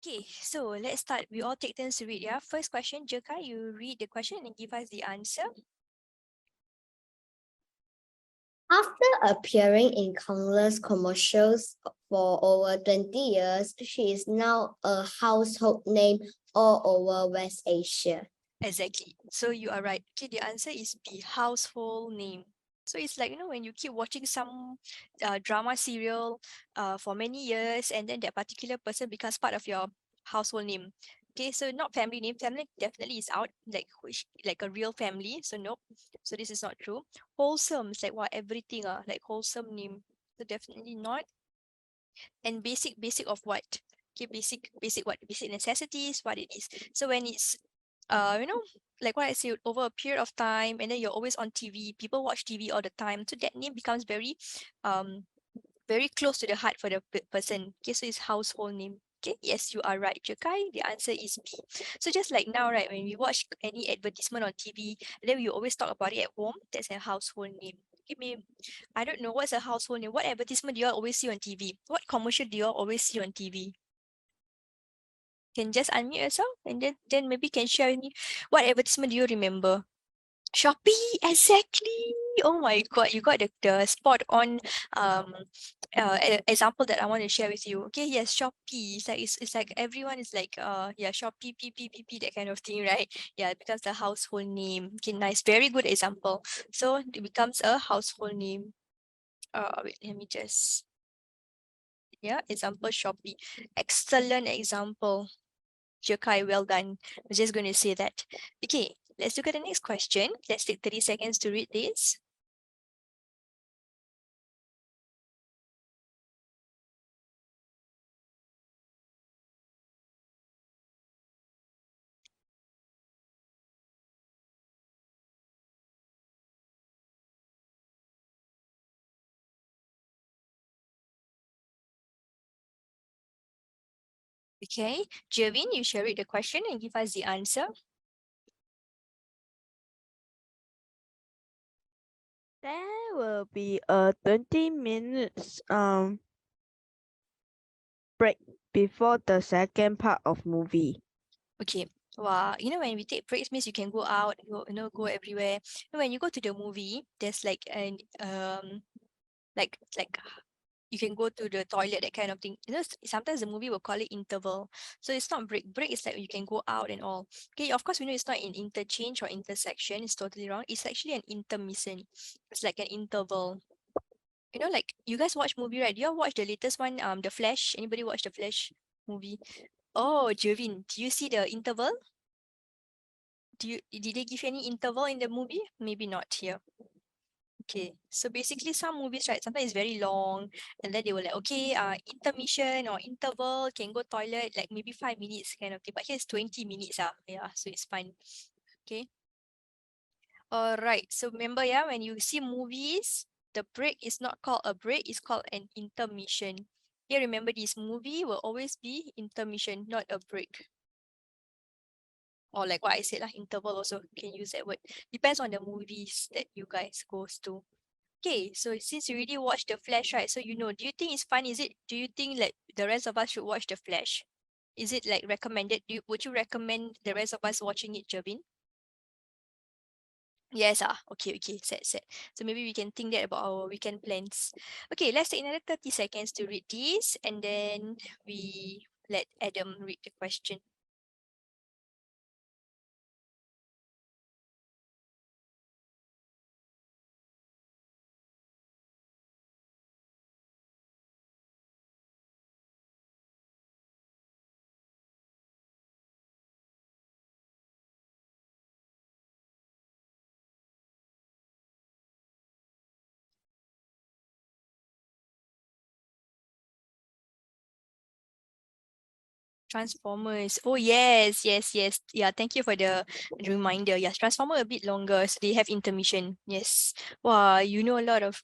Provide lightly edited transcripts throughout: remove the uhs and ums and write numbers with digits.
Okay, so let's start. We all take turns to read, yeah? First question, Jekai, you read the question and give us the answer. After appearing in countless commercials for over 20 years, she is now a household name all over West Asia. Exactly. So you are right. Okay, the answer is B, household name. So it's like, when you keep watching some drama serial for many years and then that particular person becomes part of your household name. Okay, so not family name. Family definitely is out, like a real family. So nope. So this is not true. Wholesome is like what everything like wholesome name. So definitely not. And basic of what? Okay, basic what? Basic necessities, what it is. So when it's like what I said, over a period of time, and then you're always on TV, people watch TV all the time. So that name becomes very close to the heart for the person. Okay, so it's household name. Okay, yes, you are right, Jekai. The answer is B. So just like now, right, when we watch any advertisement on TV, then we always talk about it at home. That's a household name. Give me, I don't know what's a household name. What advertisement do you all always see on TV? What commercial do you all always see on TV? Can just unmute yourself and then maybe can share with me what advertisement do you remember? Shopee, exactly. Oh my God, you got the spot on um example that I want to share with you. Okay, yes, Shopee. It's like everyone is like yeah, Shopee, P, that kind of thing, right? Yeah, it becomes the household name. Okay, nice, very good example. So it becomes a household name. Wait, let me just yeah, example Shopee. Excellent example. Jekai, well done. I was just going to say that. Okay, let's look at the next question. Let's take 30 seconds to read this. Okay, Jervin, you shall read the question and give us the answer. There will be a 20 minutes break before the second part of movie. Okay. Wow, when we take breaks means you can go out, go everywhere. When you go to the movie, there's like an like you can go to the toilet, that kind of thing. Sometimes the movie will call it interval. So it's not break. Break is like you can go out and all. Okay, of course we know it's not an interchange or intersection. It's totally wrong. It's actually an intermission. It's like an interval. Like you guys watch movie, right? Do you all watch the latest one, The Flash? Anybody watch the Flash movie? Oh, Jervin, do you see the interval? Did they give you any interval in the movie? Maybe not here. Okay, so basically some movies, right, sometimes it's very long and then they will like, okay, intermission or interval, can go toilet, like maybe 5 minutes kind of thing. But here's 20 minutes, yeah, so it's fine. Okay. All right. So remember, yeah, when you see movies, the break is not called a break, it's called an intermission. Yeah, remember this movie will always be intermission, not a break. Or like what I said, like interval also can use that word. Depends on the movies that you guys goes to. Okay, so since you already watched The Flash, right? So do you think it's fun? Do you think like the rest of us should watch The Flash? Is it like recommended? Would you recommend the rest of us watching it, Jabin? Yes, okay, set. So maybe we can think that about our weekend plans. Okay, let's take another 30 seconds to read this and then we let Adam read the question. Transformers. Oh yes. Yeah, thank you for the reminder. Yes, Transformer a bit longer, so they have intermission. Yes. Wow, you know a lot of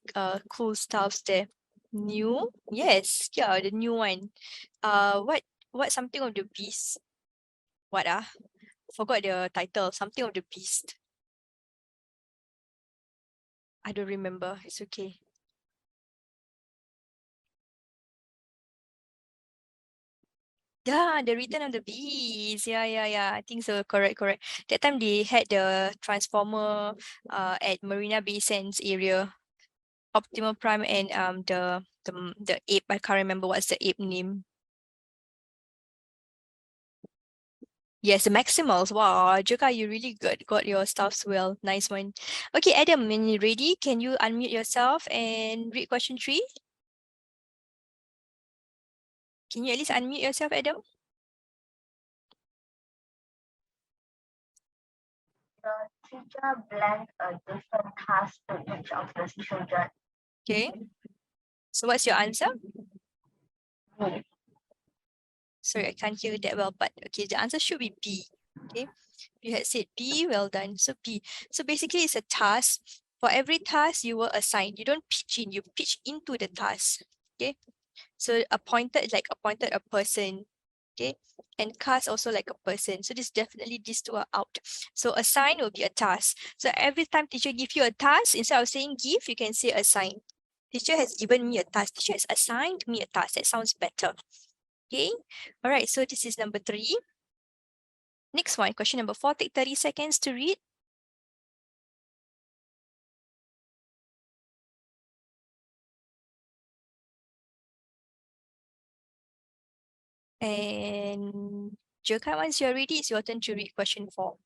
cool stuffs there. New? Yes, yeah, the new one. What something of the beast? What Forgot the title. Something of the beast. I don't remember. It's okay. Yeah, the Return of the Beast. Yeah. I think so. Correct. That time they had the Transformer at Marina Bay Sands area, Optimal Prime, and the ape. I can't remember what's the ape name. Yes, the Maximals. Wow, Joka, you really got your stuffs well. Nice one. Okay, Adam, when you're ready, can you unmute yourself and read question 3? Can you at least unmute yourself, Adam? The teacher blend a different task to each of the children. Okay. So what's your answer? B. Sorry, I can't hear that well, but okay, the answer should be B. Okay. You had said B, well done. So B. So basically it's a task. For every task you were assigned, you don't pitch in, you pitch into the task. Okay. So appointed like appointed a person. Okay. And cast also like a person. So this definitely these two are out. So assign will be a task. So every time teacher give you a task, instead of saying give, you can say assign. Teacher has given me a task. Teacher has assigned me a task. That sounds better. Okay. All right. So this is number 3. Next one, question number 4. Take 30 seconds to read. And Joka, once you're ready, it's your turn to read question 4.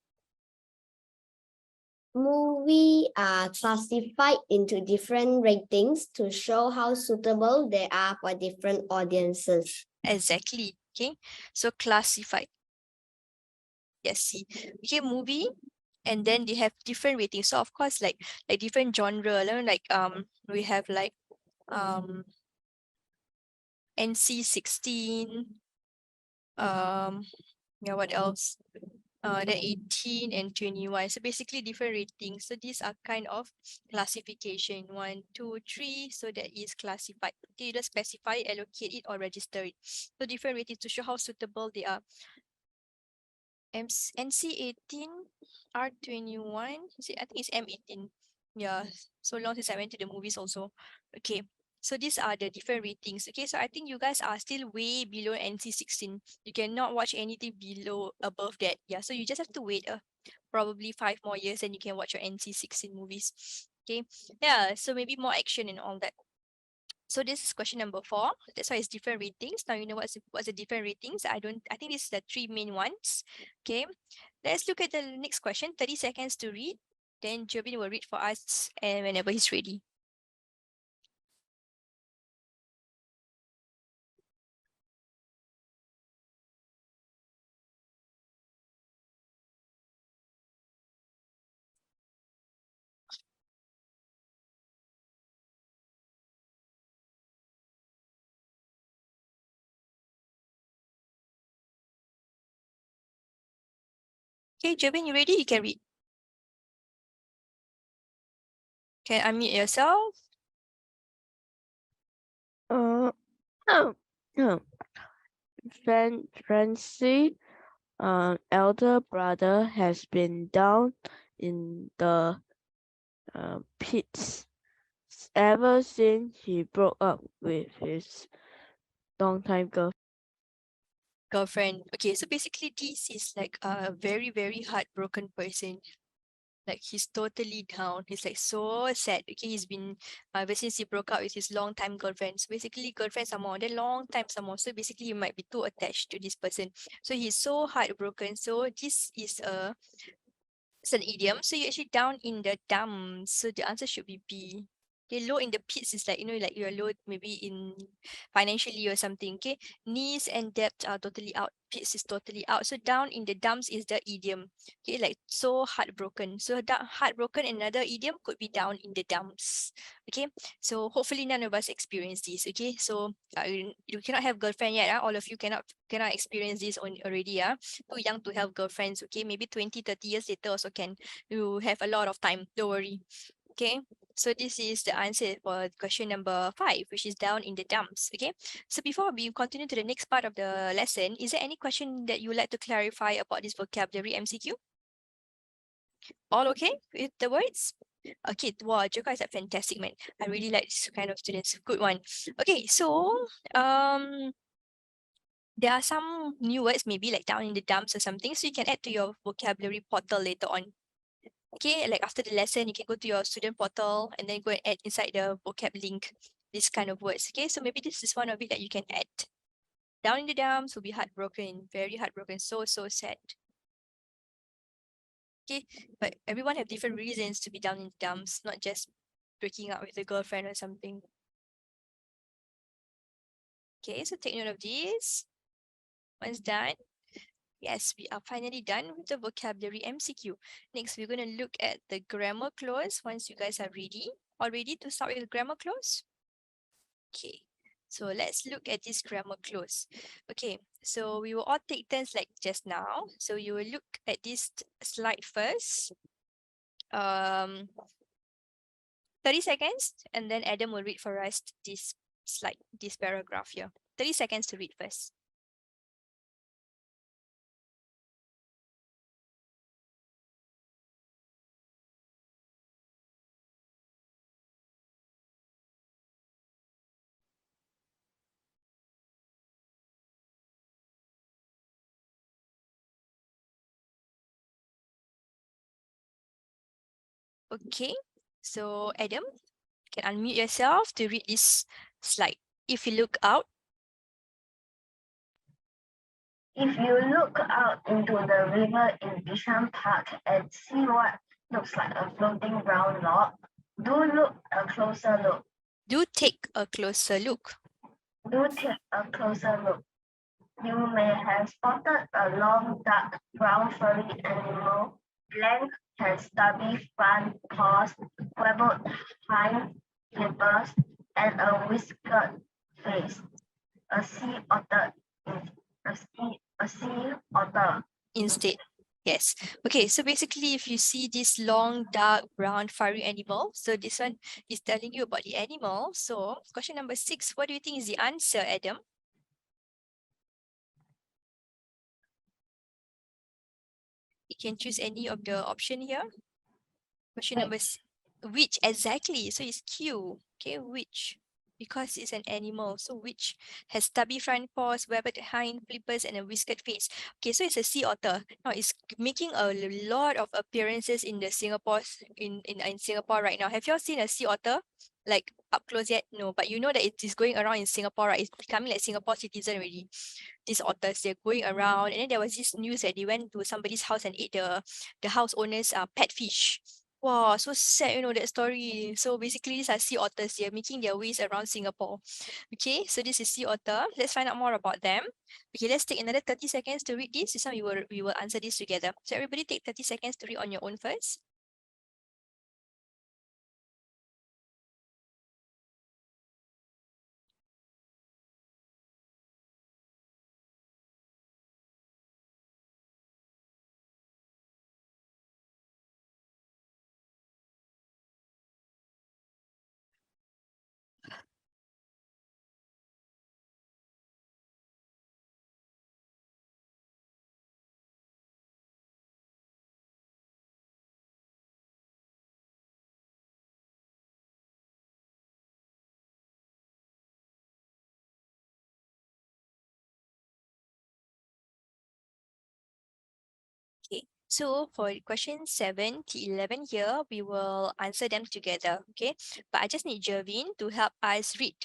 Movies are classified into different ratings to show how suitable they are for different audiences. Exactly. Okay. So classified. Yes, see. Okay, movie. And then they have different ratings. So of course, like different genre, like we have like NC-16, yeah, what else? Then 18 and 21. So basically different ratings. So these are kind of classification 1, 2, 3. So that is classified. Okay, either specify, allocate it, or register it. So different ratings to show how suitable they are. NC-18, R21. I think it's M18. Yeah, so long since I went to the movies also. Okay, so these are the different ratings. Okay, so I think you guys are still way below NC-16. You cannot watch anything below above that. Yeah, so you just have to wait probably 5 more years and you can watch your NC-16 movies. Okay, yeah, so maybe more action and all that. So this is question number 4. That's why it's different ratings. Now you know what's the different ratings. I think this is the 3 main ones. Okay. Let's look at the next question. 30 seconds to read. Then Jobin will read for us and whenever he's ready. Okay, Jobin, you ready? You can read. Can unmute yourself. Francie, elder brother has been down in the pits ever since he broke up with his longtime Girlfriend. Okay, so basically this is like a very, very heartbroken person. Like he's totally down. He's like so sad. Okay, he's been ever since he broke up with his long-time girlfriend. So basically, girlfriends are more. They're long time some more. So basically, you might be too attached to this person. So he's so heartbroken. So this is it's an idiom. So you're actually down in the dumps. So the answer should be B. Okay, low in the pits is like, like you're low maybe in financially or something. Okay, knees and debt are totally out. Pits is totally out. So down in the dumps is the idiom. Okay, like so heartbroken. So heartbroken, another idiom could be down in the dumps. Okay, so hopefully none of us experience this. Okay, so you cannot have girlfriend yet. All of you cannot experience this already. Too young to have girlfriends. Okay, maybe 20, 30 years later also can. You have a lot of time. Don't worry. Okay, so this is the answer for question number 5, which is down in the dumps. Okay, so before we continue to the next part of the lesson, is there any question that you would like to clarify about this vocabulary MCQ? All okay with the words? Okay, wow, Joka is a fantastic man. I really like this kind of students. Good one. Okay, so there are some new words, maybe like down in the dumps or something, so you can add to your vocabulary portal later on. Okay, like after the lesson, you can go to your student portal and then go and add inside the vocab link this kind of words. Okay, so maybe this is one of it that you can add. Down in the dumps will be heartbroken, very heartbroken, so sad. Okay, but everyone have different reasons to be down in the dumps, not just breaking up with a girlfriend or something. Okay, so take note of this. Once done, yes, we are finally done with the vocabulary MCQ. Next, we're going to look at the grammar clause once you guys are ready. All ready to start with the grammar clause? Okay, so let's look at this grammar clause. Okay, so we will all take turns like just now. So you will look at this slide first. 30 seconds, and then Adam will read for us this slide, this paragraph here. 30 seconds to read first. Okay, so Adam, you can unmute yourself to read this slide. If you look out, if you look out into the river in Bishan Park and see what looks like a floating brown log, do look a closer look. do take a closer look. Do take a closer look. You may have spotted a long, dark, brown furry animal, blank and stubby front paws, webbed hind flippers, and a whiskered face. A sea otter. A sea otter. Instead. Yes. Okay, so basically if you see this long, dark, brown, furry animal, so this one is telling you about the animal. So question number 6, what do you think is the answer, Adam? You can choose any of the option here. Question number which exactly? So it's Q. Okay, which? Because it's an animal. So which has stubby front paws, webbed hind flippers, and a whiskered face. Okay, so it's a sea otter. Now it's making a lot of appearances in the Singapore in Singapore right now. Have you all seen a sea otter like up close yet? No, but you know that it is going around in Singapore, right? It's becoming like Singapore citizen already. These otters, they're going around, and then there was this news that they went to somebody's house and ate the house owner's pet fish. Wow, so sad, you know, that story. So basically, these are sea otters. They're making their ways around Singapore. Okay, so this is sea otter. Let's find out more about them. Okay, let's take another 30 seconds to read this. This one we will answer this together. So everybody take 30 seconds to read on your own first. Okay, so for question 7 to 11 here, we will answer them together. Okay, but I just need Jervin to help us read.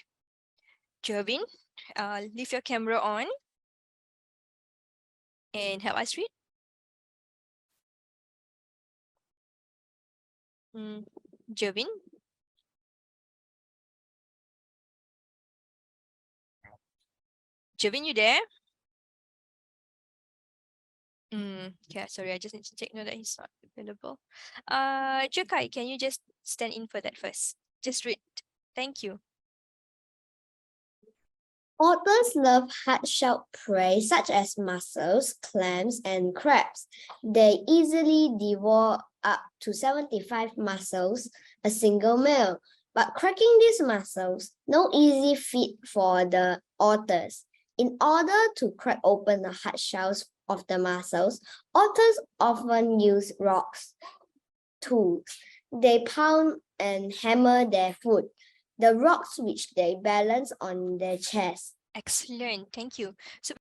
Jervin, leave your camera on and help us read. Jervin. Jervin, you there? Yeah, sorry, I just need to take note that he's not available. Jokai, can you just stand in for that first? Just read. Thank you. Otters love hard-shelled prey such as mussels, clams, and crabs. They easily devour up to 75 mussels, a single meal. But cracking these mussels, no easy feat for the otters. In order to crack open the hard shells of the mussels, otters often use rocks, tools. They pound and hammer their food, the rocks which they balance on their chest. Excellent, thank you. So